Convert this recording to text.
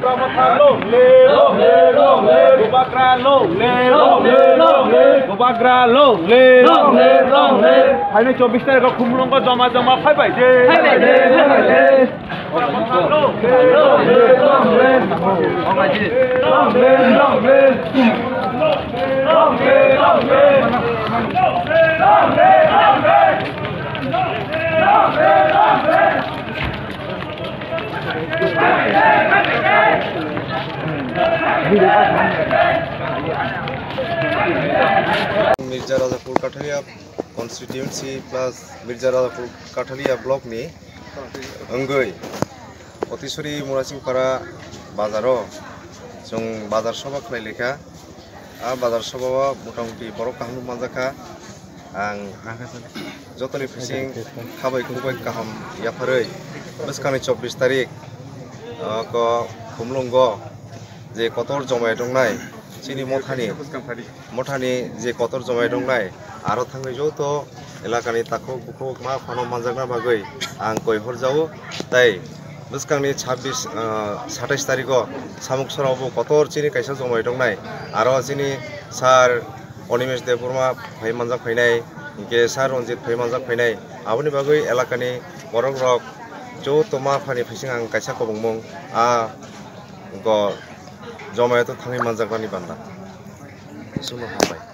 Hari 24 tarik kumulong ko jama phai je Mirza Rajapur Kathalia constituency plus Mirza Rajapur Kathalia block नि अंगै अतिसरी मुरासिंपारा बाजारो जों बाजार सभा खालाय लेखा बाजार सभावा मटामटी बरफ काहाम मानजाखा आं जतनि फिसिं खाबाय खुबाय काहाम याफारै बसखानि 24 तारिख को खुमलंग जे कतर जमाय दंनाय चिनी मथानि जे कतर जमाय दंनाय आरो थाङै जत एलाकानि ताखो बुखो मा फानो मानजागना बागै आं गयहर जावो ताई बसखानि 27 तारिखो सामुकसरावबो कतर चिनी कायसा जमाय दंनाय आरो चिनी सार अनिमेश देवबर्मा भाई मानजाक फैनाय के सार रंजित भाई मानजाक फैनाय आबनि बागै एलाकानि बरक रक जत मा फानि फैसिं आं कायसा कबंमं ग जमायाथ थाङै मानजागनानि बान्दा सुनो हाबाय।